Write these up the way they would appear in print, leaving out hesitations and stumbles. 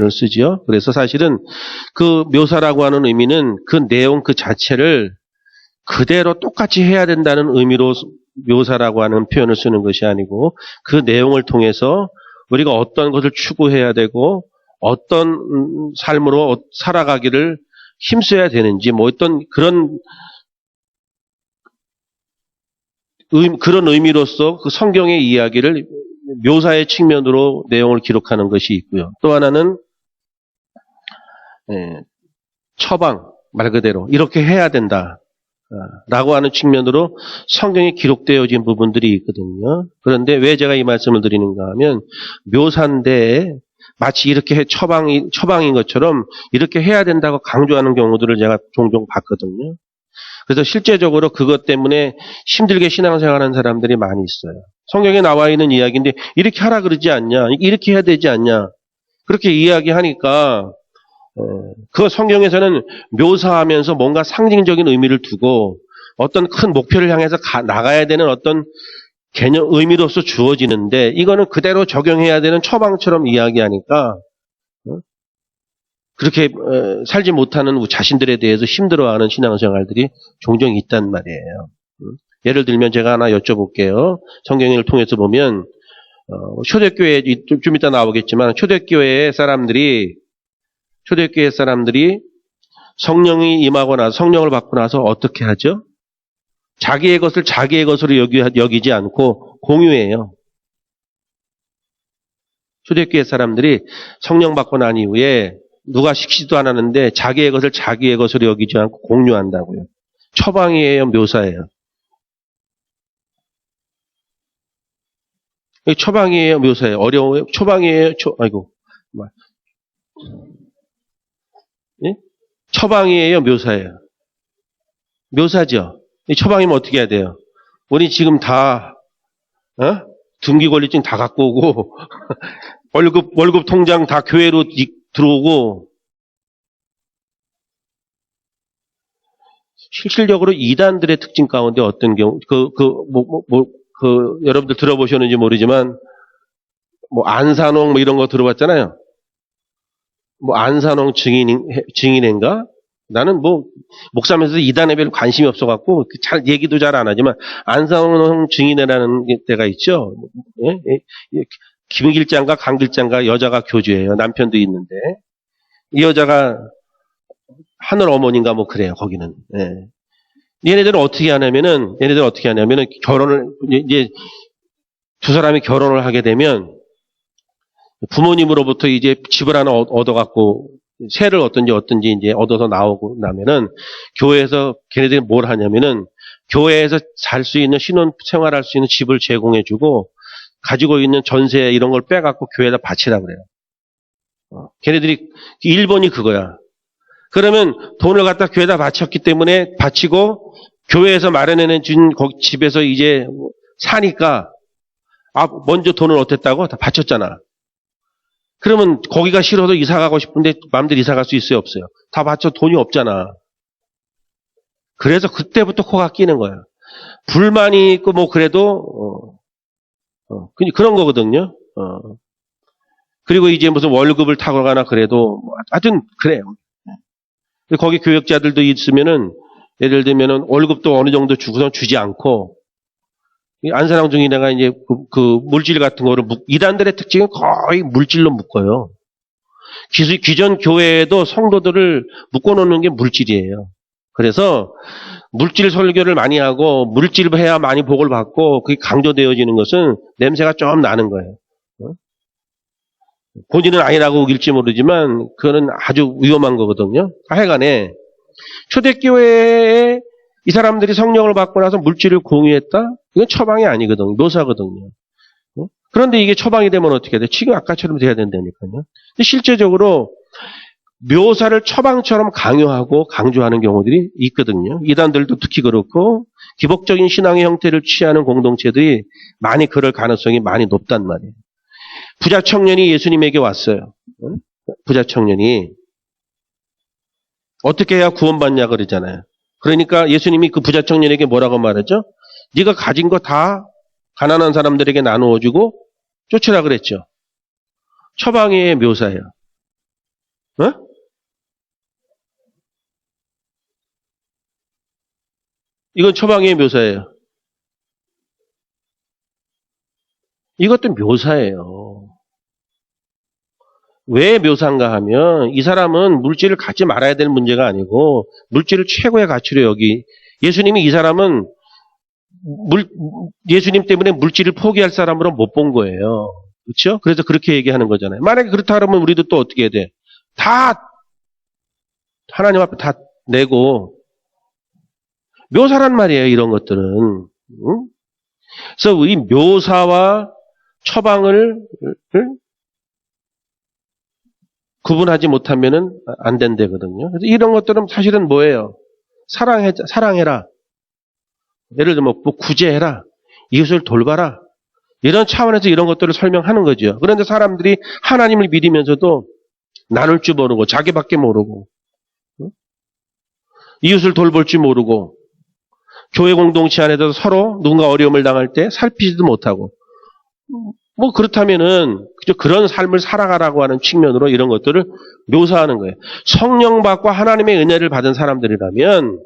쓰지요. 그래서 사실은 그 묘사라고 하는 의미는 그 내용 그 자체를 그대로 똑같이 해야 된다는 의미로 묘사라고 하는 표현을 쓰는 것이 아니고 그 내용을 통해서 우리가 어떤 것을 추구해야 되고 어떤 삶으로 살아가기를 힘써야 되는지 뭐 어떤 그런 의미로서 그 성경의 이야기를 묘사의 측면으로 내용을 기록하는 것이 있고요. 또 하나는 처방 말 그대로 이렇게 해야 된다 라고 하는 측면으로 성경에 기록되어진 부분들이 있거든요. 그런데 왜 제가 이 말씀을 드리는가 하면 묘사인데 마치 이렇게 처방인 것처럼 이렇게 해야 된다고 강조하는 경우들을 제가 종종 봤거든요. 그래서 실제적으로 그것 때문에 힘들게 신앙생활하는 사람들이 많이 있어요. 성경에 나와 있는 이야기인데 이렇게 하라 그러지 않냐, 이렇게 해야 되지 않냐 그렇게 이야기하니까 그 성경에서는 묘사하면서 뭔가 상징적인 의미를 두고 어떤 큰 목표를 향해서 나가야 되는 어떤 개념, 의미로서 주어지는데 이거는 그대로 적용해야 되는 처방처럼 이야기하니까 그렇게 살지 못하는 자신들에 대해서 힘들어하는 신앙생활들이 종종 있단 말이에요. 예를 들면 제가 하나 여쭤볼게요. 성경을 통해서 보면 초대교회 좀 이따 나오겠지만 초대교회 사람들이 성령이 임하고 나서 성령을 받고 나서 어떻게 하죠? 자기의 것을 자기의 것으로 여기지 않고 공유해요. 초대교회 사람들이 성령 받고 난 이후에 누가 시키지도 않았는데 자기의 것을 자기의 것으로 여기지 않고 공유한다고요. 처방이에요, 묘사예요? 처방이에요, 묘사예요? 어려워요? 처방이에요, 예? 처방이에요, 묘사예요? 묘사죠. 이 처방이면 어떻게 해야 돼요? 우리 지금 다 등기권리증 다 갖고 오고 월급 통장 다 교회로 들어오고 실질적으로 이단들의 특징 가운데 어떤 경우 여러분들 들어보셨는지 모르지만 뭐 안산홍 뭐 이런 거 들어봤잖아요. 뭐 안산홍 증인인가? 나는 뭐 목사면서 이단에 별로 관심이 없어갖고 잘 얘기도 잘 안 하지만 안산홍 증인회라는 데가 있죠. 예? 김길장과 강길장과 여자가 교주예요. 남편도 있는데 이 여자가 하늘 어머니인가 뭐 그래요. 거기는. 예. 얘네들은 어떻게 하냐면은 결혼을 이제 두 사람이 결혼을 하게 되면 부모님으로부터 이제 집을 하나 얻어갖고 세를 어떤지 이제 얻어서 나오고 나면은 교회에서 걔네들이 뭘 하냐면은 교회에서 살 수 있는 신혼 생활할 수 있는 집을 제공해주고 가지고 있는 전세 이런 걸 빼갖고 교회에다 바치라 그래요. 걔네들이 일본이 그거야. 그러면 돈을 갖다 교회에다 바쳤기 때문에 바치고 교회에서 마련해 준 집에서 이제 사니까 먼저 돈을 어땠다고? 다 바쳤잖아. 그러면 거기가 싫어도 이사 가고 싶은데 마음대로 이사 갈 수 있어요, 없어요? 다 바쳐 돈이 없잖아. 그래서 그때부터 코가 끼는 거야. 불만이 있고 뭐 그래도 그런 거거든요. 그리고 이제 무슨 월급을 타고 가나 그래도 하여튼 그래요. 거기 교역자들도 있으면은 예를 들면은 월급도 어느 정도 주고선 주지 않고 안산홍 증인회가 이제 그 물질 같은 거를 이단들의 특징은 거의 물질로 묶어요. 기존 교회에도 성도들을 묶어놓는 게 물질이에요. 그래서 물질 설교를 많이 하고 물질 해야 많이 복을 받고 그게 강조되어지는 것은 냄새가 좀 나는 거예요. 본인은 아니라고 우길지 모르지만 그거는 아주 위험한 거거든요. 하여간에 초대교회에 이 사람들이 성령을 받고 나서 물질을 공유했다? 이건 처방이 아니거든요. 묘사거든요. 그런데 이게 처방이 되면 어떻게 돼? 지금 아까처럼 돼야 된다니까요. 근데 실제적으로 묘사를 처방처럼 강요하고 강조하는 경우들이 있거든요. 이단들도 특히 그렇고 기복적인 신앙의 형태를 취하는 공동체들이 많이 그럴 가능성이 많이 높단 말이에요. 부자 청년이 예수님에게 왔어요. 부자 청년이 어떻게 해야 구원받냐 그러잖아요. 그러니까 예수님이 그 부자 청년에게 뭐라고 말하죠? 네가 가진 거 다 가난한 사람들에게 나누어주고 쫓으라 그랬죠. 처방의 묘사예요. 어? 이건 처방의 묘사예요. 이것도 묘사예요. 왜 묘사인가 하면 이 사람은 물질을 갖지 말아야 될 문제가 아니고 물질을 최고의 가치로 여기 예수님이 이 사람은 예수님 때문에 물질을 포기할 사람으로 못 본 거예요. 그렇죠? 그래서 그렇게 얘기하는 거잖아요. 만약에 그렇다 그러면 우리도 또 어떻게 해야 돼? 다 하나님 앞에 다 내고 묘사란 말이에요. 이런 것들은. 응? 그래서 이 묘사와 처방을 구분하지 못하면은 안 된다거든요. 그래서 이런 것들은 사실은 뭐예요? 사랑해라. 예를 들면 뭐 구제해라. 이웃을 돌봐라. 이런 차원에서 이런 것들을 설명하는 거죠. 그런데 사람들이 하나님을 믿으면서도 나눌 줄 모르고 자기밖에 모르고 이웃을 돌볼 줄 모르고 교회 공동체 안에서 서로 누군가 어려움을 당할 때 살피지도 못하고 뭐 그렇다면은 그런 삶을 살아가라고 하는 측면으로 이런 것들을 묘사하는 거예요. 성령 받고 하나님의 은혜를 받은 사람들이라면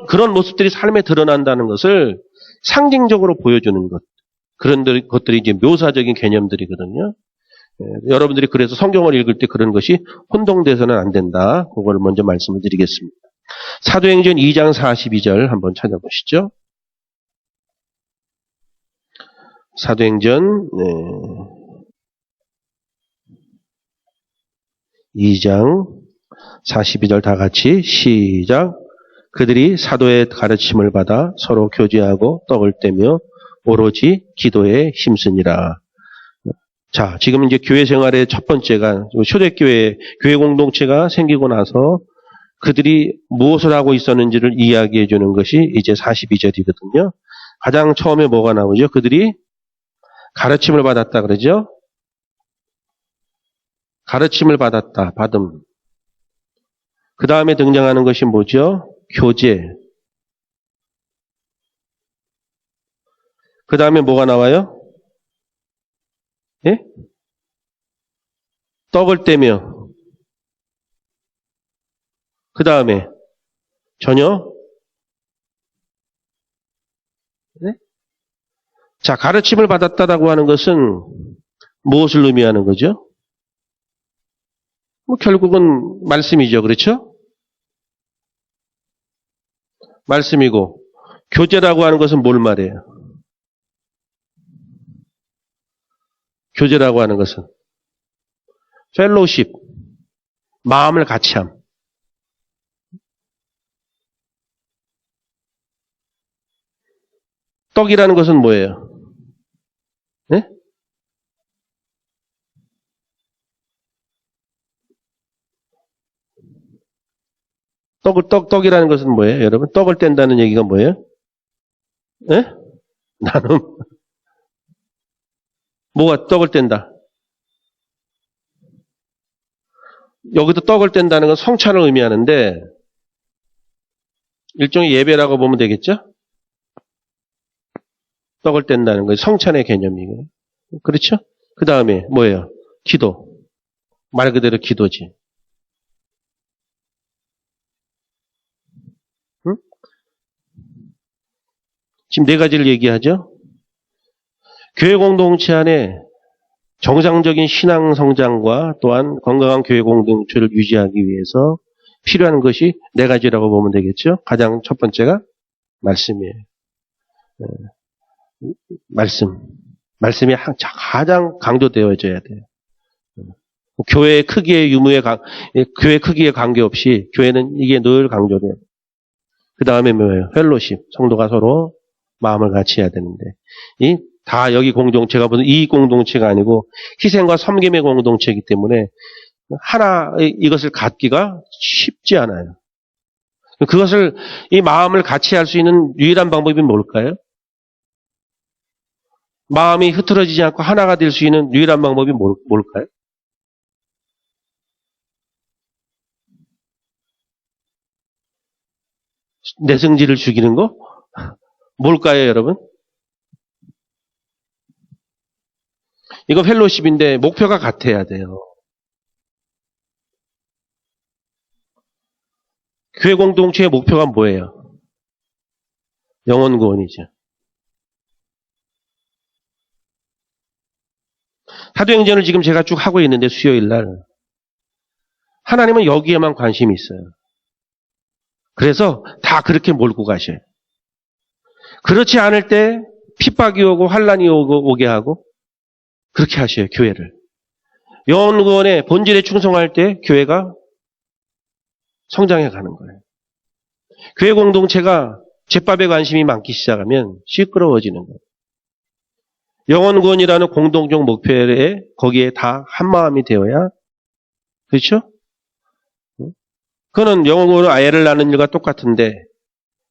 그런 모습들이 삶에 드러난다는 것을 상징적으로 보여주는 것. 그런 것들이 이제 묘사적인 개념들이거든요. 여러분들이 그래서 성경을 읽을 때 그런 것이 혼동돼서는 안 된다. 그걸 먼저 말씀을 드리겠습니다. 사도행전 2장 42절 한번 찾아보시죠. 사도행전 2장 42절 다 같이 시작. 그들이 사도의 가르침을 받아 서로 교제하고 떡을 떼며 오로지 기도에 힘쓰니라. 자, 지금 이제 교회 생활의 첫 번째가 초대교회 교회 공동체가 생기고 나서 그들이 무엇을 하고 있었는지를 이야기해 주는 것이 이제 42절이거든요. 가장 처음에 뭐가 나오죠? 그들이 가르침을 받았다 그러죠? 가르침을 받았다, 받음. 그 다음에 등장하는 것이 뭐죠? 교제. 그 다음에 뭐가 나와요? 예? 떡을 떼며. 그 다음에 전혀. 네? 자, 가르침을 받았다라고 하는 것은 무엇을 의미하는 거죠? 뭐 결국은 말씀이죠. 그렇죠? 말씀이고 교제라고 하는 것은 뭘 말해요? 교제라고 하는 것은 펠로우십, 마음을 같이함. 떡이라는 것은 뭐예요? 네? 떡이라는 것은 뭐예요, 여러분? 떡을 뗀다는 얘기가 뭐예요? 네? 나눔. 뭐가 떡을 뗀다? 여기도 떡을 뗀다는 건 성찬을 의미하는데 일종의 예배라고 보면 되겠죠? 떡을 뗀다는 건 성찬의 개념이고요. 그렇죠? 그 다음에 뭐예요? 기도. 말 그대로 기도지. 응? 지금 네 가지를 얘기하죠? 교회 공동체 안에 정상적인 신앙 성장과 또한 건강한 교회 공동체를 유지하기 위해서 필요한 것이 네 가지라고 보면 되겠죠? 가장 첫 번째가 말씀이에요. 말씀. 말씀이 가장 강조되어져야 돼요. 교회의 크기의 교회 크기에 관계없이 교회는 이게 늘 강조돼요. 그 다음에 뭐예요? 펠로십. 성도가 서로 마음을 같이 해야 되는데. 다 여기 공동체가 무슨 이익 공동체가 아니고 희생과 섬김의 공동체이기 때문에 이것을 갖기가 쉽지 않아요. 그것을 이 마음을 같이 할 수 있는 유일한 방법이 뭘까요? 마음이 흐트러지지 않고 하나가 될 수 있는 유일한 방법이 뭘까요? 내성질을 죽이는 거? 뭘까요, 여러분? 이거 펠로십인데 목표가 같아야 돼요. 교회 공동체의 목표가 뭐예요? 영혼 구원이죠. 사도행전을 지금 제가 쭉 하고 있는데 수요일 날 하나님은 여기에만 관심이 있어요. 그래서 다 그렇게 몰고 가셔요. 그렇지 않을 때 핍박이 오고 환란이 오게 하고 그렇게 하셔요. 교회를. 영혼 구원의 본질에 충성할 때 교회가 성장해 가는 거예요. 교회 공동체가 제밥에 관심이 많기 시작하면 시끄러워지는 거예요. 영혼 구원이라는 공동적 목표에 거기에 다 한마음이 되어야 그렇죠? 그거는 영혼 구원은 애를 낳는 일과 똑같은데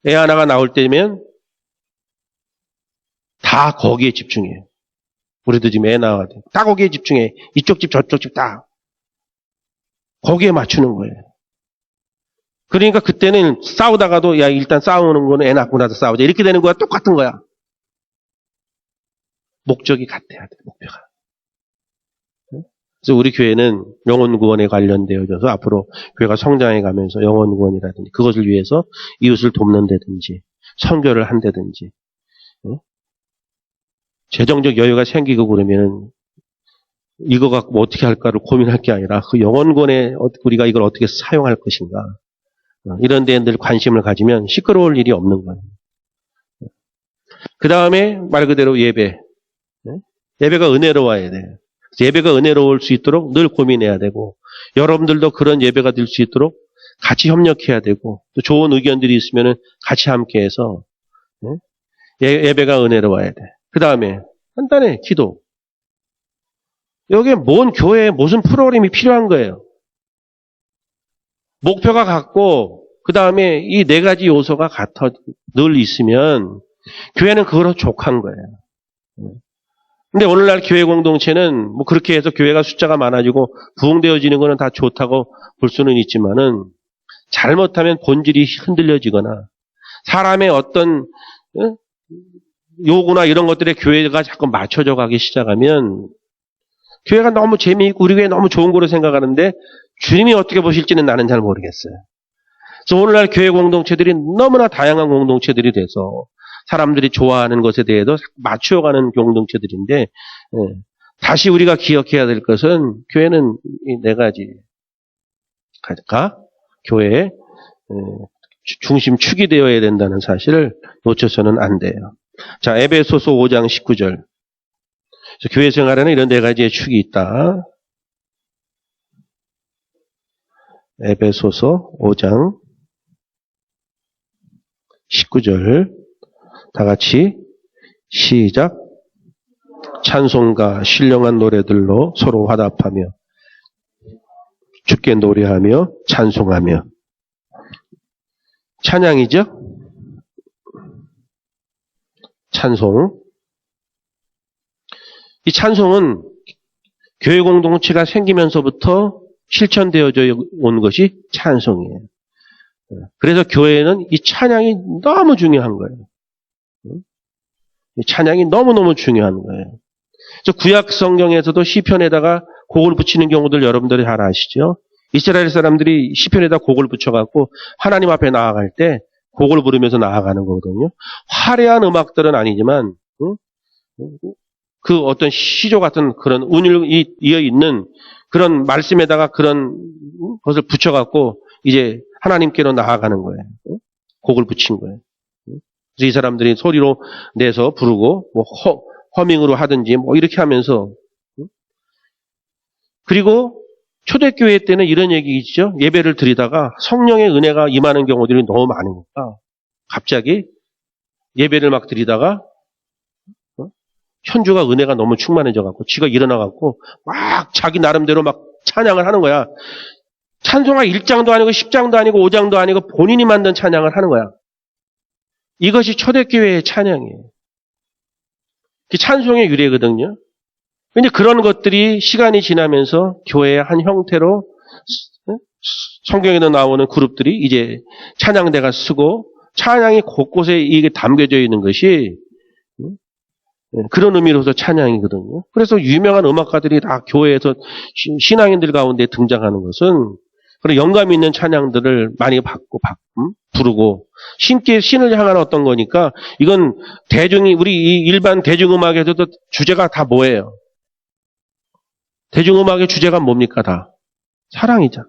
애 하나가 나올 때면 다 거기에 집중해요. 우리도 지금 애 낳아야 돼. 다 거기에 집중해. 이쪽 집 저쪽 집 다 거기에 맞추는 거예요. 그러니까 그때는 싸우다가도 야 일단 싸우는 거는 애 낳고 나서 싸우자 이렇게 되는 거야. 똑같은 거야. 목적이 같아야 돼. 목표가. 그래서 우리 교회는 영혼 구원에 관련되어져서 앞으로 교회가 성장해 가면서 영혼 구원이라든지 그것을 위해서 이웃을 돕는다든지 선교를 한다든지 재정적 여유가 생기고 그러면 이거 갖고 어떻게 할까를 고민할 게 아니라 그 영혼 구원에 우리가 이걸 어떻게 사용할 것인가 이런 데에 늘 관심을 가지면 시끄러울 일이 없는 거예요. 그 다음에 말 그대로 예배. 예배가 은혜로워야 돼요. 예배가 은혜로울 수 있도록 늘 고민해야 되고 여러분들도 그런 예배가 될 수 있도록 같이 협력해야 되고 또 좋은 의견들이 있으면 같이 함께해서 예배가 은혜로워야 돼. 그 다음에 간단해 기도. 여기에 뭔 교회에 무슨 프로그램이 필요한 거예요. 목표가 같고 그 다음에 이 네 가지 요소가 같아 늘 있으면 교회는 그거로 족한 거예요. 근데 오늘날 교회 공동체는 뭐 그렇게 해서 교회가 숫자가 많아지고 부흥되어지는 거는 다 좋다고 볼 수는 있지만은 잘못하면 본질이 흔들려지거나 사람의 어떤 요구나 이런 것들에 교회가 자꾸 맞춰져 가기 시작하면 교회가 너무 재미있고 우리 교회 너무 좋은 거로 생각하는데 주님이 어떻게 보실지는 나는 잘 모르겠어요. 그래서 오늘날 교회 공동체들이 너무나 다양한 공동체들이 돼서 사람들이 좋아하는 것에 대해서 맞추어가는 공동체들인데 다시 우리가 기억해야 될 것은 교회는 이 네 가지가 교회의 중심 축이 되어야 된다는 사실을 놓쳐서는 안 돼요. 자, 에베소서 5장 19절. 교회 생활에는 이런 네 가지의 축이 있다. 에베소서 5장 19절. 다 같이 시작. 찬송과 신령한 노래들로 서로 화답하며 주께 노래하며 찬송하며. 찬양이죠? 찬송. 이 찬송은 교회 공동체가 생기면서부터 실천되어져 온 것이 찬송이에요. 그래서 교회는 이 찬양이 너무 중요한 거예요. 이 찬양이 너무너무 중요한 거예요. 그래서 구약 성경에서도 시편에다가 곡을 붙이는 경우들 여러분들이 잘 아시죠? 이스라엘 사람들이 시편에다 곡을 붙여갖고 하나님 앞에 나아갈 때 곡을 부르면서 나아가는 거거든요. 화려한 음악들은 아니지만 그 어떤 시조 같은 그런 운율이 이어 있는 그런 말씀에다가 그런 것을 붙여갖고 이제 하나님께로 나아가는 거예요. 곡을 붙인 거예요. 그래서 이 사람들이 소리로 내서 부르고 뭐 허밍으로 하든지 뭐 이렇게 하면서 그리고 초대교회 때는 이런 얘기 있죠. 예배를 드리다가 성령의 은혜가 임하는 경우들이 너무 많으니까 갑자기 예배를 막 드리다가 현주가 은혜가 너무 충만해져 갖고 지가 일어나 갖고 막 자기 나름대로 막 찬양을 하는 거야. 찬송가 1장도 아니고 10장도 아니고 5장도 아니고 본인이 만든 찬양을 하는 거야. 이것이 초대교회의 찬양이에요. 찬송의 유래거든요. 근데 그런 것들이 시간이 지나면서 교회의 한 형태로 성경에도 나오는 그룹들이 이제 찬양대가 쓰고 찬양이 곳곳에 이게 담겨져 있는 것이 그런 의미로서 찬양이거든요. 그래서 유명한 음악가들이 다 교회에서 신앙인들 가운데 등장하는 것은 그런 영감 있는 찬양들을 많이 받고 부르고 신을 향한 어떤 거니까 이건 우리 이 일반 대중음악에서도 주제가 다 뭐예요? 대중음악의 주제가 뭡니까? 다 사랑이잖아.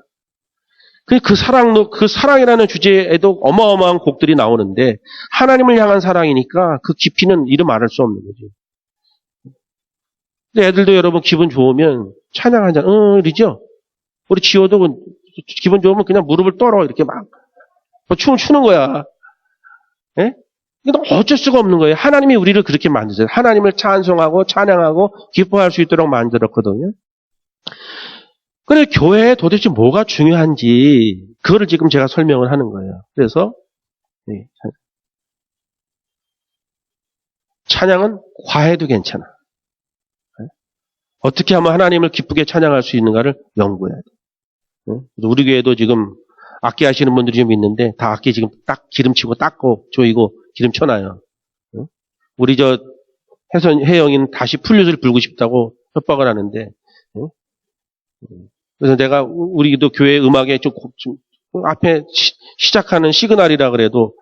그 사랑이라는 주제에도 어마어마한 곡들이 나오는데 하나님을 향한 사랑이니까 그 깊이는 이름 말할 수 없는 거지. 근데 애들도 여러분 기분 좋으면 찬양 한 잔, 이러죠? 우리 지호도 기분 좋으면 그냥 무릎을 떨어 이렇게 막 춤을 추는 거야. 예? 이게 어쩔 수가 없는 거예요. 하나님이 우리를 그렇게 만드세요. 하나님을 찬송하고 찬양하고 기뻐할 수 있도록 만들었거든요. 그래 교회에 도대체 뭐가 중요한지 그거를 지금 제가 설명을 하는 거예요. 그래서 찬양은 과해도 괜찮아. 어떻게 하면 하나님을 기쁘게 찬양할 수 있는가를 연구해야 돼. 우리 교회도 지금 악기 하시는 분들이 좀 있는데 다 악기 지금 딱 기름치고 닦고 조이고 기름 쳐놔요. 우리 혜영이는 다시 플룻을 불고 싶다고 협박을 하는데 그래서 내가 우리도 교회 음악에 좀 앞에 시작하는 시그널이라 그래도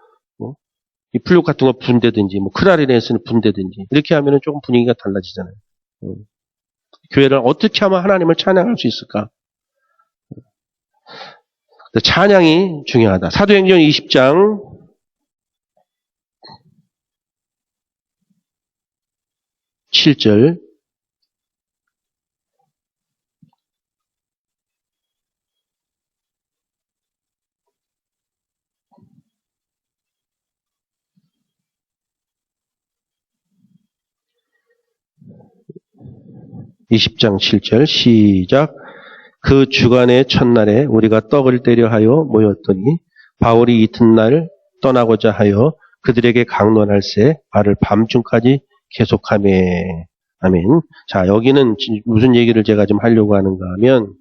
이 플룻 같은 거 분대든지 크라리넷을 분대든지 이렇게 하면은 조금 분위기가 달라지잖아요. 교회를 어떻게 하면 하나님을 찬양할 수 있을까? 찬양이 중요하다. 사도행전 20장 7절 20장 7절 시작. 그 주간의 첫날에 우리가 떡을 떼려 하여 모였더니 바울이 이튿날 떠나고자 하여 그들에게 강론할세 말을 밤중까지 계속하며. 아멘. 자, 여기는 무슨 얘기를 제가 좀 하려고 하는가 하면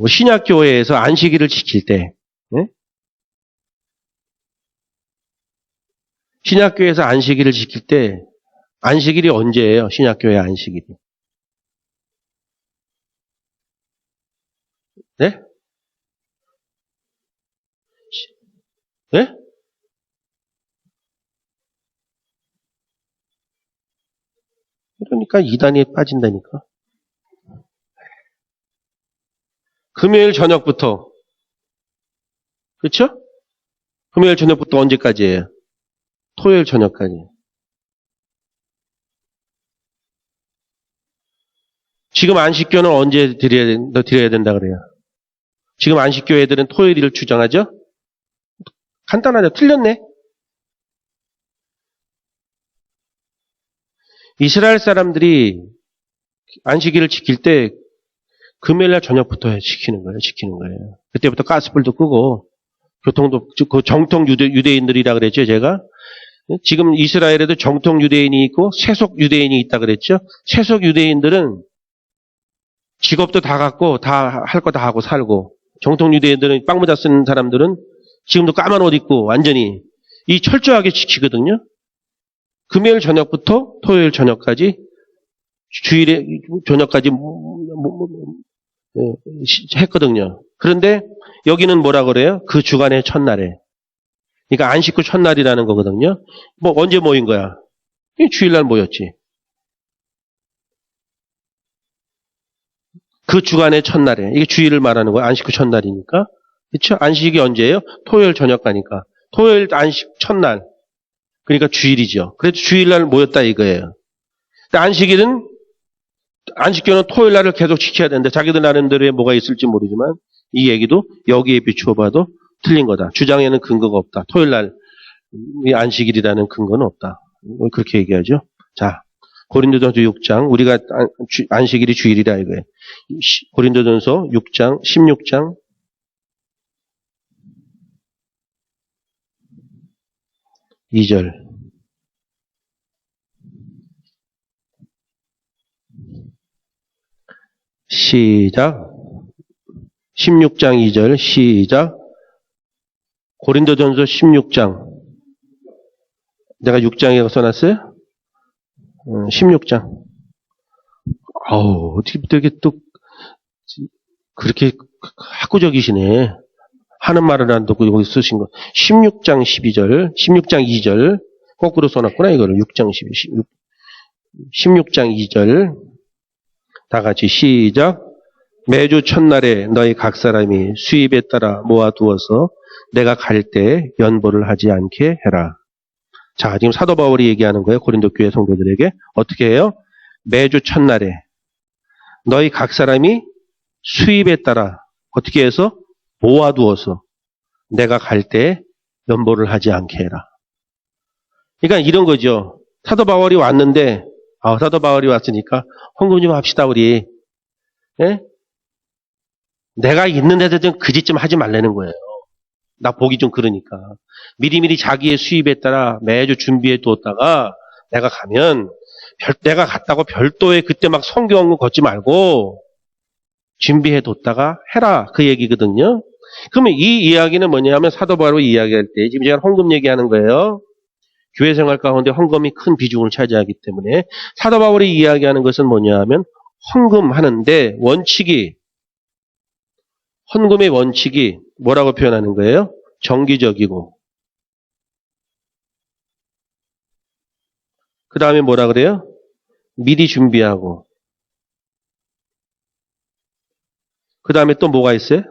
신약교회에서 안식일을 지킬 때 신약교회에서 안식일을 지킬 때 안식일이 언제예요? 신약교회 안식일이. 네? 네? 그러니까 이단에 빠진다니까. 금요일 저녁부터. 그렇죠? 금요일 저녁부터 언제까지예요? 토요일 저녁까지. 지금 안식교는 언제 드려야 된다 그래요? 지금 안식교 애들은 토요일을 주장하죠? 간단하죠? 틀렸네? 이스라엘 사람들이 안식일을 지킬 때 금요일날 저녁부터 지키는 거예요. 그때부터 가스불도 끄고 교통도 그 정통 유대인들이라 그랬죠, 제가. 지금 이스라엘에도 정통 유대인이 있고 세속 유대인이 있다 그랬죠. 세속 유대인들은 직업도 다 갖고 다 할 거 다 하고 살고 정통 유대인들은 빵 모자 쓰는 사람들은 지금도 까만 옷 입고 완전히 이 철저하게 지키거든요. 금요일 저녁부터 토요일 저녁까지 주일에 저녁까지 했거든요. 그런데 여기는 뭐라 그래요? 그 주간의 첫날에. 그러니까 안식 후 첫날이라는 거거든요. 언제 모인 거야? 주일날 모였지. 그 주간의 첫날에. 이게 주일을 말하는 거야. 안식 후 첫날이니까. 그렇죠? 안식이 언제예요? 토요일 저녁 가니까. 토요일 안식 첫날. 그러니까 주일이죠. 그래도 주일날 모였다 이거예요. 근데 안식교는 토요일날을 계속 지켜야 되는데 자기들 나름대로의 뭐가 있을지 모르지만 이 얘기도 여기에 비추어 봐도 틀린 거다. 주장에는 근거가 없다. 토요일날 안식일이라는 근거는 없다. 그렇게 얘기하죠. 자, 고린도전서 6장 우리가 안식일이 주일이라 이거예요. 고린도전서 6장 16장 2절 시작 16장 2절 시작 고린도전서 16장 내가 6장에 써놨어요? 16장 어떻게 이렇게 또 그렇게 학구적이시네. 하는 말을 안 듣고 여기 쓰신 거. 16장 12절, 16장 2절. 거꾸로 써놨구나, 이거를. 6장 12, 16장 2절. 다 같이 시작. 매주 첫날에 너희 각 사람이 수입에 따라 모아두어서 내가 갈 때 연보를 하지 않게 해라. 자, 지금 사도 바울이 얘기하는 거예요. 고린도 교회 성도들에게. 어떻게 해요? 매주 첫날에 너희 각 사람이 수입에 따라 어떻게 해서 모아두어서 내가 갈 때 연보를 하지 않게 해라. 그러니까 이런 거죠. 사도 바울이 왔는데, 사도 바울이 왔으니까 헌금 좀 합시다, 우리. 예? 내가 있는 데서 좀 그 짓 좀 하지 말라는 거예요. 나 보기 좀 그러니까. 미리미리 자기의 수입에 따라 매주 준비해 두었다가 내가 가면 내가 갔다고 별도의 그때 막 성경 걷지 말고 준비해 뒀다가 해라. 그 얘기거든요. 그러면 이 이야기는 뭐냐면 사도 바울이 이야기할 때 지금 제가 헌금 얘기하는 거예요. 교회 생활 가운데 헌금이 큰 비중을 차지하기 때문에 사도 바울이 이야기하는 것은 뭐냐면 헌금하는데 헌금의 원칙이 뭐라고 표현하는 거예요? 정기적이고 그 다음에 뭐라 그래요? 미리 준비하고 그 다음에 또 뭐가 있어요?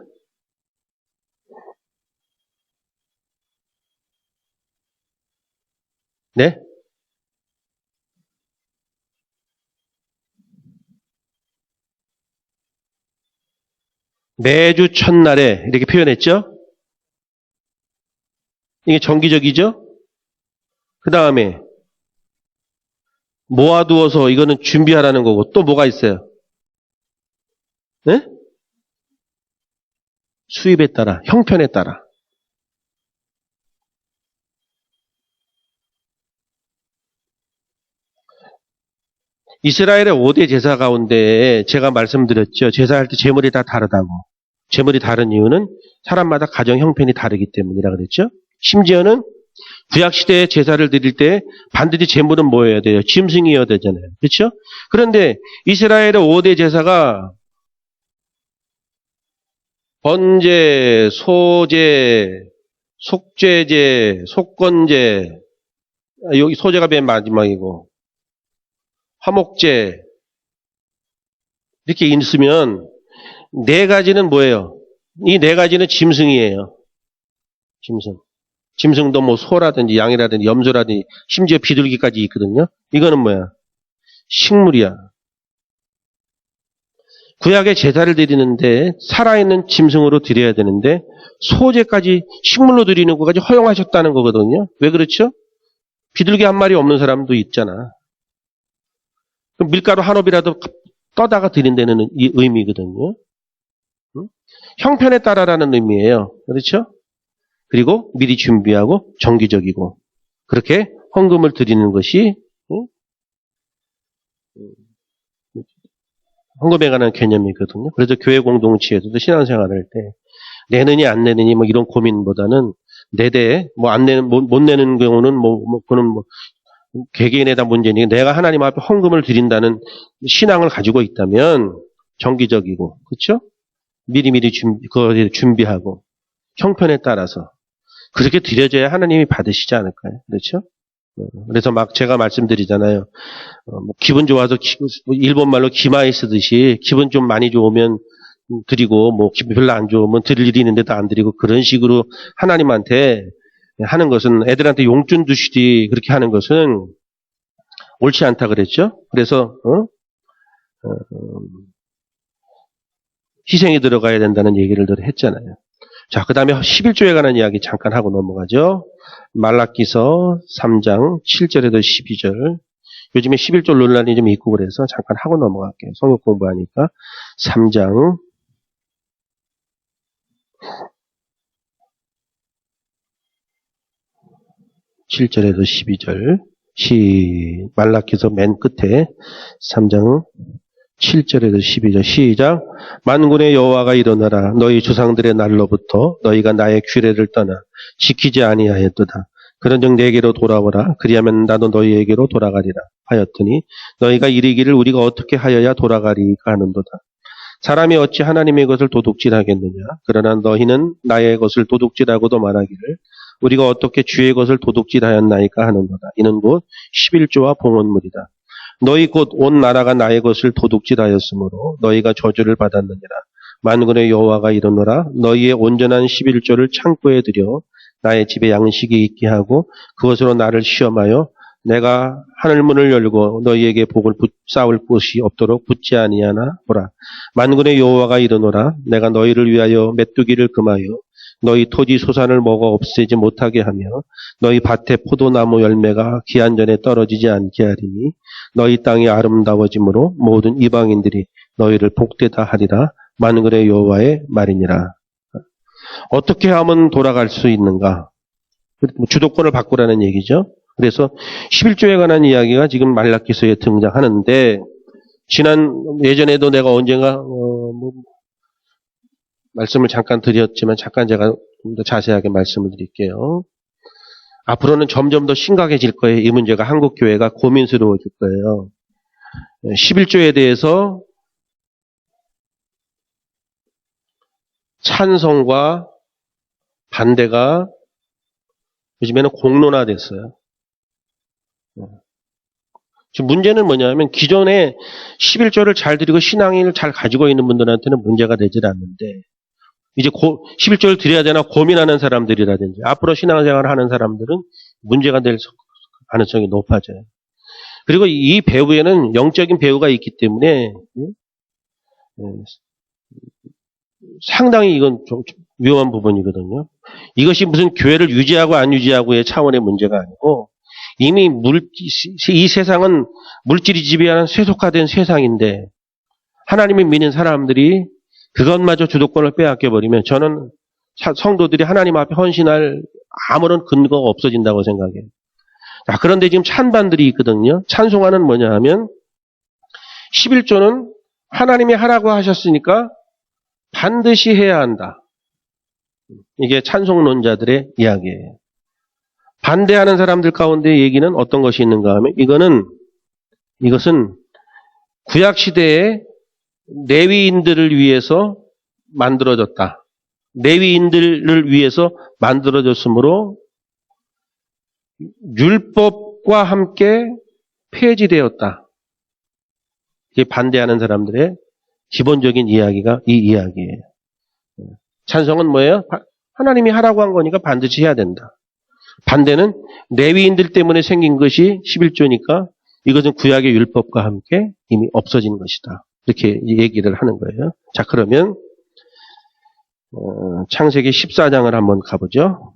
네? 매주 첫날에 이렇게 표현했죠? 이게 정기적이죠? 그 다음에 모아두어서 이거는 준비하라는 거고 또 뭐가 있어요? 네? 수입에 따라, 형편에 따라. 이스라엘의 5대 제사 가운데 제가 말씀드렸죠. 제사할 때 제물이 다 다르다고. 제물이 다른 이유는 사람마다 가정 형편이 다르기 때문이라 그랬죠. 심지어는 구약시대에 제사를 드릴 때 반드시 제물은 뭐여야 돼요? 짐승이어야 되잖아요. 그렇죠? 그런데 이스라엘의 5대 제사가 번제, 소제, 속죄제, 속건제, 여기 소제가 맨 마지막이고 화목제 이렇게 있으면 네 가지는 뭐예요? 이 네 가지는 짐승이에요. 짐승. 짐승도 뭐 소라든지 양이라든지 염소라든지 심지어 비둘기까지 있거든요. 이거는 뭐야? 식물이야. 구약에 제사를 드리는데 살아있는 짐승으로 드려야 되는데 소제까지 식물로 드리는 것까지 허용하셨다는 거거든요. 왜 그렇죠? 비둘기 한 마리 없는 사람도 있잖아. 밀가루 한 옵이라도 떠다가 드린다는 이 의미거든요. 형편에 따라라는 의미예요. 그렇죠? 그리고 미리 준비하고 정기적이고 그렇게 헌금을 드리는 것이 헌금에 관한 개념이거든요. 그래서 교회 공동체에서도 신앙생활할 때 내느니 안 내느니 뭐 이런 고민보다는 내대 뭐 안 내는 못 내는 경우는 그는 개개인에 대한 문제니까 내가 하나님 앞에 헌금을 드린다는 신앙을 가지고 있다면 정기적이고 그렇죠? 미리미리 준비하고 형편에 따라서 그렇게 드려져야 하나님이 받으시지 않을까요? 그렇죠? 그래서 막 제가 말씀드리잖아요. 기분 좋아서 일본 말로 기마이 쓰듯이 기분 좀 많이 좋으면 드리고 뭐 기분 별로 안 좋으면 드릴 일이 있는데도 안 드리고 그런 식으로 하나님한테 하는 것은 애들한테 용돈 주시지 그렇게 하는 것은 옳지 않다 그랬죠. 그래서 희생이 들어가야 된다는 얘기를 늘 했잖아요. 자, 그 다음에 11조에 관한 이야기 잠깐 하고 넘어가죠. 말라기서 3장 7절에서 12절. 요즘에 11조 논란이 좀 있고 그래서 잠깐 하고 넘어갈게요. 성경 공부하니까. 3장 7절에서 12절. 말라기서 맨 끝에 3장 7절에서 12절 시작. 만군의 여호와가 일어나라. 너희 조상들의 날로부터 너희가 나의 규례를 떠나 지키지 아니하였도다. 그런즉 내게로 돌아오라. 그리하면 나도 너희에게로 돌아가리라 하였더니 너희가 이르기를 우리가 어떻게 하여야 돌아가리까 하는도다. 사람이 어찌 하나님의 것을 도둑질하겠느냐? 그러나 너희는 나의 것을 도둑질하고도 말하기를 우리가 어떻게 주의 것을 도둑질하였나이까 하는도다. 이는 곧 11조와 봉헌물이다. 너희 곧 온 나라가 나의 것을 도둑질하였으므로 너희가 저주를 받았느니라. 만군의 여호와가 이르노라. 너희의 온전한 11조를 창고에 들여 나의 집에 양식이 있게 하고 그것으로 나를 시험하여 내가 하늘문을 열고 너희에게 복을 쌓을 곳이 없도록 붙지 아니하나 보라. 만군의 여호와가 이르노라. 내가 너희를 위하여 메뚜기를 금하여 너희 토지 소산을 먹어 없애지 못하게 하며 너희 밭에 포도나무 열매가 기한 전에 떨어지지 않게 하리니 너희 땅이 아름다워짐으로 모든 이방인들이 너희를 복되다 하리라. 만군의 여호와의 말이니라. 어떻게 하면 돌아갈 수 있는가? 주도권을 바꾸라는 얘기죠. 그래서 11조에 관한 이야기가 지금 말라기서에 등장하는데 예전에도 내가 언젠가 말씀을 잠깐 드렸지만 잠깐 제가 좀 더 자세하게 말씀을 드릴게요. 앞으로는 점점 더 심각해질 거예요. 이 문제가 한국 교회가 고민스러워질 거예요. 11조에 대해서 찬성과 반대가 요즘에는 공론화됐어요. 지금 문제는 뭐냐면 기존에 11조를 잘 드리고 신앙을 잘 가지고 있는 분들한테는 문제가 되질 않는데 이제 11조를 드려야 되나 고민하는 사람들이라든지 앞으로 신앙생활을 하는 사람들은 문제가 될 가능성이 높아져요. 그리고 이 배후에는 영적인 배후가 있기 때문에 상당히 이건 좀 위험한 부분이거든요. 이것이 무슨 교회를 유지하고 안 유지하고의 차원의 문제가 아니고 이미 이 세상은 물질이 지배하는 세속화된 세상인데 하나님을 믿는 사람들이 그것마저 주도권을 빼앗겨버리면 저는 성도들이 하나님 앞에 헌신할 아무런 근거가 없어진다고 생각해요. 자, 그런데 지금 찬반들이 있거든요. 찬송하는 뭐냐 하면 11조는 하나님이 하라고 하셨으니까 반드시 해야 한다. 이게 찬송론자들의 이야기예요. 반대하는 사람들 가운데 얘기는 어떤 것이 있는가 하면 이것은 구약시대에 레위인들을 위해서 만들어졌다. 레위인들을 위해서 만들어졌으므로 율법과 함께 폐지되었다. 이게 반대하는 사람들의 기본적인 이야기가 이 이야기예요. 찬성은 뭐예요? 하나님이 하라고 한 거니까 반드시 해야 된다. 반대는 레위인들 때문에 생긴 것이 11조니까 이것은 구약의 율법과 함께 이미 없어진 것이다. 이렇게 얘기를 하는 거예요. 자, 그러면 창세기 14장을 한번 가보죠.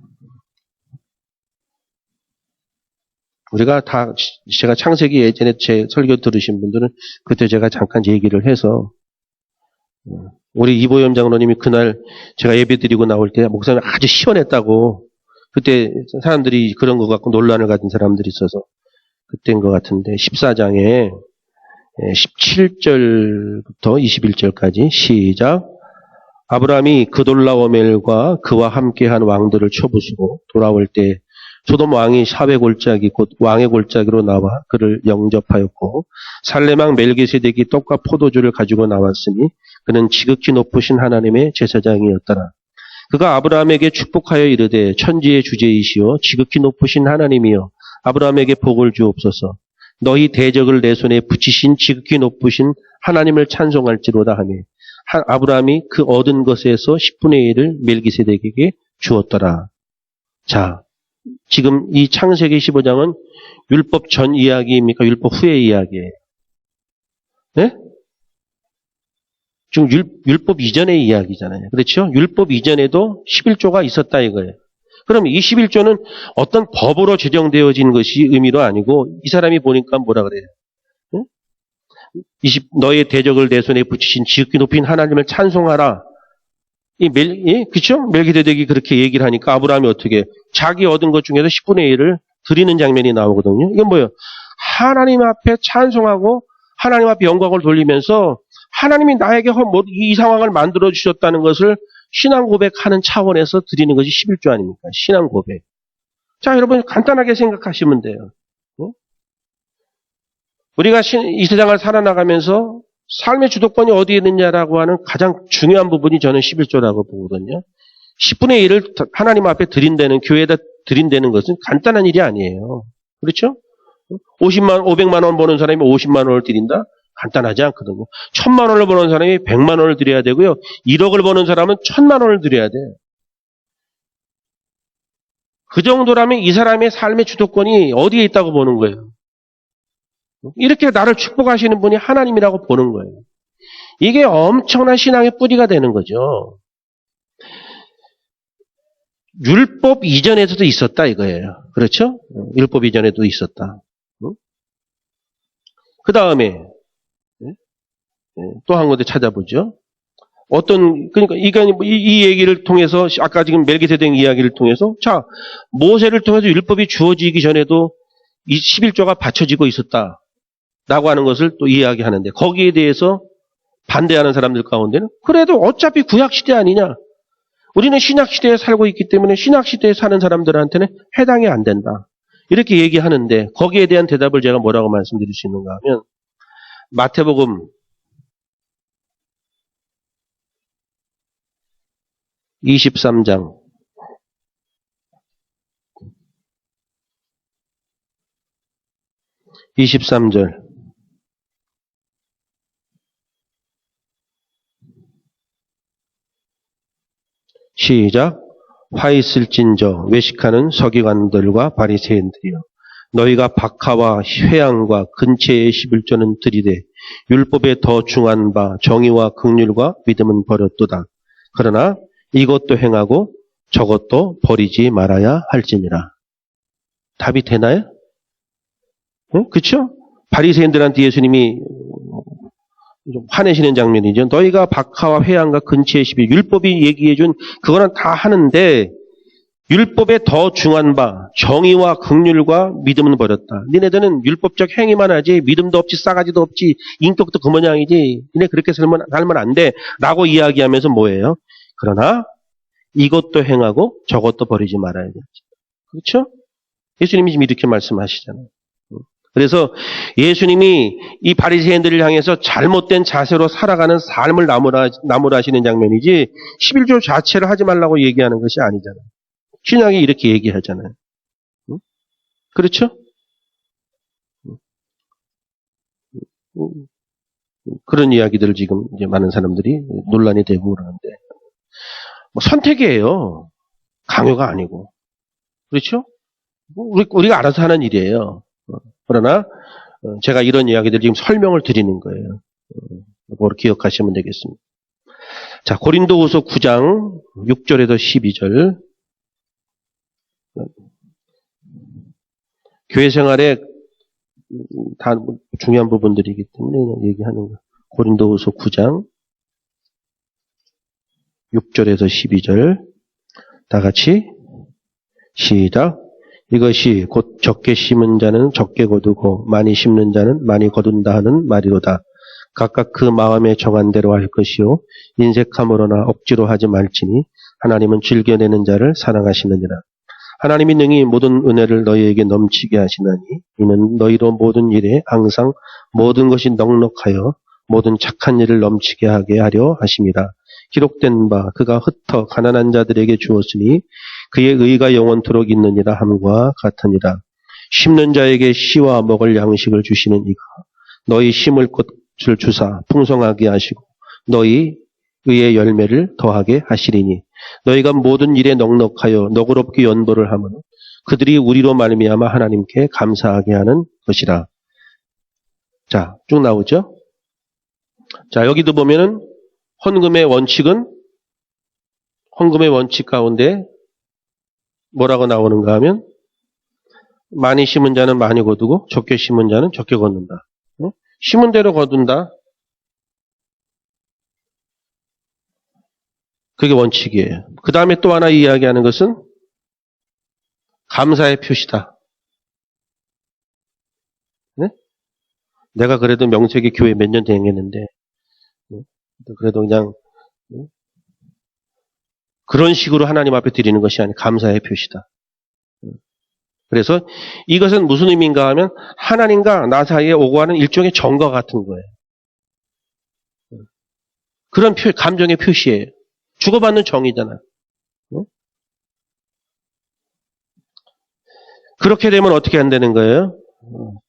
우리가 제가 창세기 예전에 제 설교 들으신 분들은 그때 제가 잠깐 얘기를 해서 우리 이보염 장로님이 그날 제가 예배 드리고 나올 때 목사님 아주 시원했다고 그때 사람들이 그런 거 갖고 논란을 가진 사람들이 있어서 그때인 것 같은데 14장에 17절부터 21절까지 시작. 아브라함이 그돌라오멜과 그와 함께한 왕들을 쳐부수고 돌아올 때 소돔 왕이 샤베 골짜기 곧 왕의 골짜기로 나와 그를 영접하였고 살레망 멜기세덱이 떡과 포도주를 가지고 나왔으니 그는 지극히 높으신 하나님의 제사장이었더라. 그가 아브라함에게 축복하여 이르되 천지의 주제이시오 지극히 높으신 하나님이여 아브라함에게 복을 주옵소서. 너희 대적을 내 손에 붙이신 지극히 높으신 하나님을 찬송할지로다 하며 아브라함이 그 얻은 것에서 10분의 1을 멜기세덱에게 주었더라. 자, 지금 이 창세기 15장은 율법 전 이야기입니까? 율법 후의 이야기예요. 네? 지금 율법 이전의 이야기잖아요. 그렇죠? 율법 이전에도 11조가 있었다 이거예요. 그럼 이 11조는 어떤 법으로 제정되어진 것이 의미로 아니고 이 사람이 보니까 뭐라 그래요? 응? 너의 대적을 내 손에 붙이신 지극히 높인 하나님을 찬송하라. 그렇죠? 멜기세덱이 그렇게 얘기를 하니까 아브라함이 어떻게 자기 얻은 것 중에서 10분의 1을 드리는 장면이 나오거든요. 이건 뭐예요? 하나님 앞에 찬송하고 하나님 앞에 영광을 돌리면서 하나님이 나에게 이 상황을 만들어 주셨다는 것을 신앙 고백하는 차원에서 드리는 것이 11조 아닙니까? 신앙 고백. 자, 여러분 간단하게 생각하시면 돼요. 우리가 이 세상을 살아나가면서 삶의 주도권이 어디에 있느냐라고 하는 가장 중요한 부분이 저는 11조라고 보거든요. 10분의 1을 하나님 앞에 드린다는, 교회에다 드린다는 것은 간단한 일이 아니에요. 그렇죠? 500만 원 버는 사람이 50만 원을 드린다? 간단하지 않거든요. 1000만 원을 버는 사람이 100만 원을 드려야 되고요. 1억을 버는 사람은 1000만 원을 드려야 돼요. 그 정도라면 이 사람의 삶의 주도권이 어디에 있다고 보는 거예요. 이렇게 나를 축복하시는 분이 하나님이라고 보는 거예요. 이게 엄청난 신앙의 뿌리가 되는 거죠. 율법 이전에서도 있었다 이거예요. 그렇죠? 율법 이전에도 있었다. 그 다음에 또 한 군데 찾아보죠. 그러니까 이 얘기를 통해서 아까 지금 멜기세덱 이야기를 통해서 자, 모세를 통해서 율법이 주어지기 전에도 이 11조가 받쳐지고 있었다. 라고 하는 것을 또 이야기하는데 거기에 대해서 반대하는 사람들 가운데는 그래도 어차피 구약시대 아니냐. 우리는 신약시대에 살고 있기 때문에 신약시대에 사는 사람들한테는 해당이 안 된다. 이렇게 얘기하는데 거기에 대한 대답을 제가 뭐라고 말씀드릴 수 있는가 하면 마태복음 23장 23절 시작. 화 있을진저 외식하는 서기관들과 바리새인들이여 너희가 박하와 회양과 근체의 11조는 들이되 율법에 더 중한 바 정의와 긍휼과 믿음은 버렸도다. 그러나 이것도 행하고 저것도 버리지 말아야 할지니라. 답이 되나요? 응? 그렇죠? 바리새인들한테 예수님이 좀 화내시는 장면이죠. 너희가 박하와 회양과 근처의 11 율법이 얘기해준 그거는 다 하는데 율법에 더 중한 바 정의와 긍휼과 믿음은 버렸다. 니네들은 율법적 행위만 하지 믿음도 없지 싸가지도 없지 인격도 그 모양이지 니네 그렇게 살면 안 돼 라고 이야기하면서 뭐예요? 그러나 이것도 행하고 저것도 버리지 말아야 되지. 그렇죠? 예수님이 지금 이렇게 말씀하시잖아요. 그래서 예수님이 이 바리새인들을 향해서 잘못된 자세로 살아가는 삶을 나무라시는 장면이지 11조 자체를 하지 말라고 얘기하는 것이 아니잖아요. 신약이 이렇게 얘기하잖아요. 그렇죠? 그런 이야기들을 지금 이제 많은 사람들이 논란이 되고 그러는데 뭐 선택이에요. 강요가 아니고. 그렇죠? 우리가 알아서 하는 일이에요. 그러나 제가 이런 이야기들 지금 설명을 드리는 거예요. 그걸 기억하시면 되겠습니다. 자, 고린도후서 9장 6절에서 12절. 교회 생활에 다 중요한 부분들이기 때문에 얘기하는 거. 고린도후서 9장 6절에서 12절. 다 같이 시작. 이것이 곧 적게 심은 자는 적게 거두고 많이 심는 자는 많이 거둔다 하는 말이로다. 각각 그 마음에 정한 대로 할 것이요 인색함으로나 억지로 하지 말지니 하나님은 즐겨내는 자를 사랑하시느니라. 하나님이 능히 모든 은혜를 너희에게 넘치게 하시나니 이는 너희로 모든 일에 항상 모든 것이 넉넉하여 모든 착한 일을 넘치게 하게 하려 하심이라. 기록된 바 그가 흩어 가난한 자들에게 주었으니 그의 의가 영원토록 있느니라 함과 같으니라. 심는 자에게 씨와 먹을 양식을 주시는 이가 너희 심을 것을 주사 풍성하게 하시고 너희 의의 열매를 더하게 하시리니 너희가 모든 일에 넉넉하여 너그럽게 연보를 하면 그들이 우리로 말미암아 하나님께 감사하게 하는 것이라. 자, 쭉 나오죠? 자, 여기도 보면은 헌금의 원칙 가운데 뭐라고 나오는가 하면 많이 심은 자는 많이 거두고 적게 심은 자는 적게 거둔다. 심은 대로 거둔다. 그게 원칙이에요. 그 다음에 또 하나 이야기하는 것은 감사의 표시다. 네? 내가 그래도 명색이 교회 몇 년 다녔는데 그래도 그냥 그런 식으로 하나님 앞에 드리는 것이 아니라 감사의 표시다. 그래서 이것은 무슨 의미인가 하면 하나님과 나 사이에 오고 가는 일종의 정과 같은 거예요. 그런 감정의 표시예요. 주고받는 정이잖아. 응? 그렇게 되면 어떻게 한다는 거예요?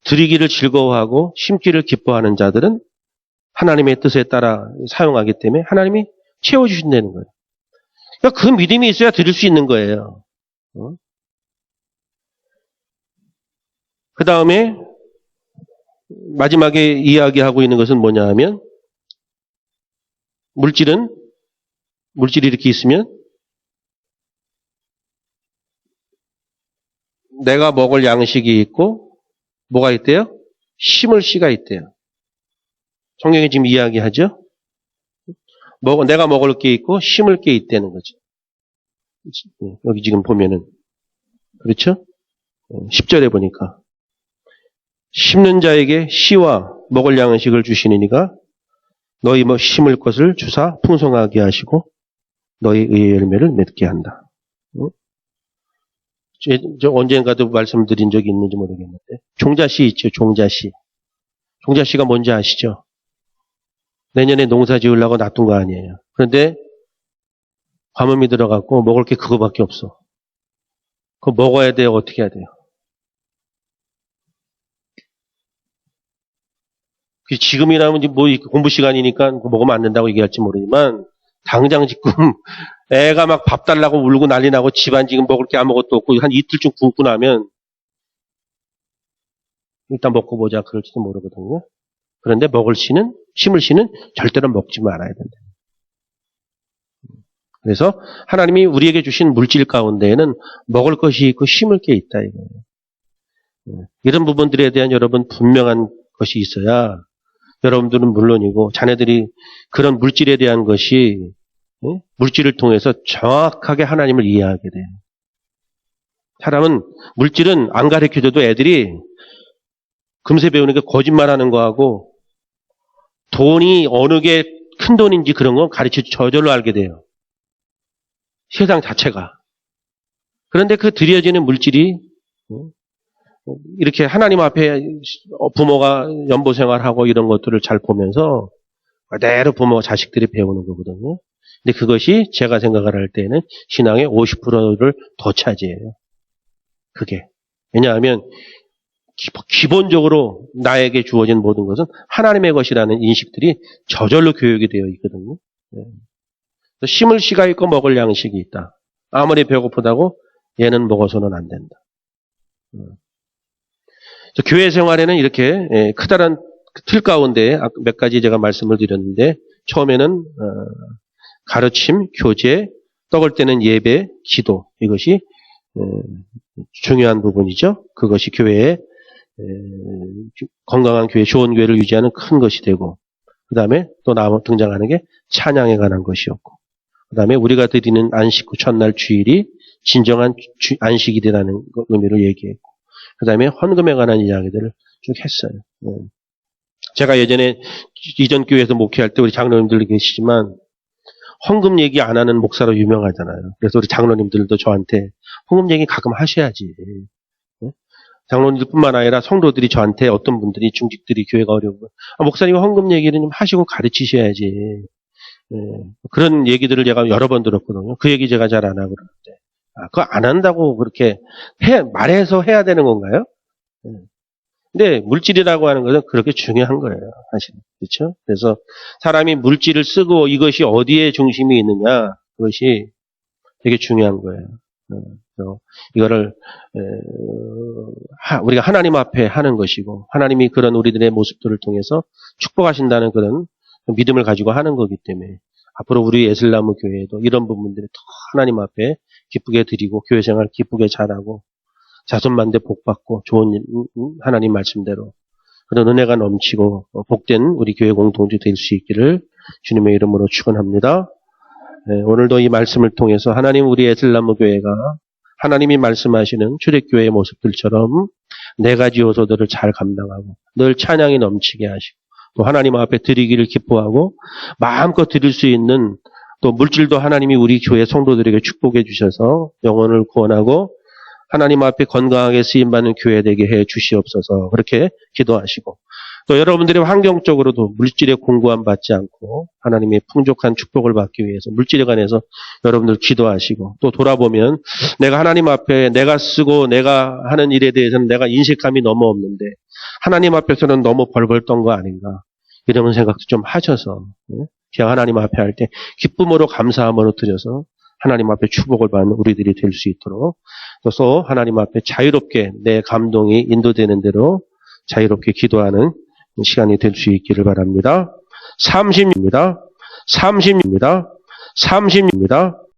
드리기를 즐거워하고 심기를 기뻐하는 자들은 하나님의 뜻에 따라 사용하기 때문에 하나님이 채워주신다는 거예요. 그러니까 그 믿음이 있어야 드릴 수 있는 거예요. 그 다음에 마지막에 이야기하고 있는 것은 뭐냐 하면 물질이 이렇게 있으면 내가 먹을 양식이 있고 뭐가 있대요? 심을 씨가 있대요. 성경에 지금 이야기하죠? 내가 먹을 게 있고 심을 게 있다는 거죠. 여기 지금 보면은 그렇죠? 10절에 보니까 심는 자에게 씨와 먹을 양식을 주시니가 너희 심을 것을 주사 풍성하게 하시고 너희 의의 열매를 맺게 한다. 저 언젠가도 말씀드린 적이 있는지 모르겠는데 종자씨 있죠. 종자씨. 종자씨가 뭔지 아시죠? 내년에 농사 지으려고 놔둔 거 아니에요. 그런데 가뭄이 들어갔고 먹을 게 그거밖에 없어. 그거 먹어야 돼요? 어떻게 해야 돼요? 지금이라면 뭐 공부 시간이니까 먹으면 안 된다고 얘기할지 모르지만 당장 지금 애가 막 밥 달라고 울고 난리 나고 집안 지금 먹을 게 아무것도 없고 한 이틀쯤 굶고 나면 일단 먹고 보자 그럴지도 모르거든요. 그런데 심을 씨는 절대로 먹지 말아야 된다. 그래서 하나님이 우리에게 주신 물질 가운데에는 먹을 것이 있고 심을 게 있다 이거예요. 이런 부분들에 대한 여러분 분명한 것이 있어야 여러분들은 물론이고 자녀들이 그런 물질에 대한 것이 물질을 통해서 정확하게 하나님을 이해하게 돼요. 사람은 물질은 안 가르쳐줘도 애들이 금세 배우는 게 거짓말하는 거하고 돈이 어느 게 큰 돈인지 그런 건 가르쳐 저절로 알게 돼요. 세상 자체가. 그런데 그 드려지는 물질이 이렇게 하나님 앞에 부모가 연보 생활하고 이런 것들을 잘 보면서 그대로 부모가 자식들이 배우는 거거든요. 근데 그것이 제가 생각을 할 때는 신앙의 50%를 더 차지해요. 그게. 왜냐하면 기본적으로 나에게 주어진 모든 것은 하나님의 것이라는 인식들이 저절로 교육이 되어 있거든요. 심을 씨가 있고 먹을 양식이 있다. 아무리 배고프다고 얘는 먹어서는 안 된다. 교회 생활에는 이렇게 크다란 틀 가운데 몇 가지 제가 말씀을 드렸는데 처음에는 가르침, 교제, 떡을 떼는 예배, 기도 이것이 중요한 부분이죠. 그것이 교회의 건강한 교회, 좋은 교회를 유지하는 큰 것이 되고 그 다음에 또 등장하는 게 찬양에 관한 것이었고 그 다음에 우리가 드리는 안식 후 첫날 주일이 진정한 안식일이라는 의미를 얘기했고 그 다음에 헌금에 관한 이야기들을 쭉 했어요. 제가 예전에 이전 교회에서 목회할 때 우리 장로님들 계시지만 헌금 얘기 안 하는 목사로 유명하잖아요. 그래서 우리 장로님들도 저한테 헌금 얘기 가끔 하셔야지. 장로님들뿐만 아니라 성도들이 저한테 어떤 분들이 중직들이 교회가 어려우면 목사님 헌금 얘기는 좀 하시고 가르치셔야지. 그런 얘기들을 제가 여러 번 들었거든요. 그 얘기 제가 잘 안 하고 그러는데 그거 안 한다고 그렇게 말해서 해야 되는 건가요? 근데 물질이라고 하는 것은 그렇게 중요한 거예요. 사실. 그렇죠? 그래서 사람이 물질을 쓰고 이것이 어디에 중심이 있느냐 그것이 되게 중요한 거예요. 그래서 이거를 우리가 하나님 앞에 하는 것이고 하나님이 그런 우리들의 모습들을 통해서 축복하신다는 그런 믿음을 가지고 하는 거기 때문에 앞으로 우리 예슬나무 교회에도 이런 부분들이 더 하나님 앞에 기쁘게 드리고 교회 생활 기쁘게 잘하고 자손만대 복받고 좋은 하나님 말씀대로 그런 은혜가 넘치고 복된 우리 교회 공동체 될 수 있기를 주님의 이름으로 축원합니다. 오늘도 이 말씀을 통해서 하나님 우리 예슬나무 교회가 하나님이 말씀하시는 초대교회의 모습들처럼 네 가지 요소들을 잘 감당하고 늘 찬양이 넘치게 하시고 또 하나님 앞에 드리기를 기뻐하고 마음껏 드릴 수 있는 또 물질도 하나님이 우리 교회 성도들에게 축복해 주셔서 영혼을 구원하고 하나님 앞에 건강하게 쓰임받는 교회 되게 해 주시옵소서 그렇게 기도하시고 또 여러분들이 환경적으로도 물질에 공고함 받지 않고 하나님의 풍족한 축복을 받기 위해서 물질에 관해서 여러분들 기도하시고 또 돌아보면 내가 하나님 앞에 내가 쓰고 내가 하는 일에 대해서는 내가 인식감이 너무 없는데 하나님 앞에서는 너무 벌벌 떤 거 아닌가 이런 생각도 좀 하셔서 그냥 하나님 앞에 할 때 기쁨으로 감사함으로 드려서 하나님 앞에 축복을 받는 우리들이 될 수 있도록 또 하나님 앞에 자유롭게 내 감동이 인도되는 대로 자유롭게 기도하는 시간이 될 수 있기를 바랍니다. 30입니다.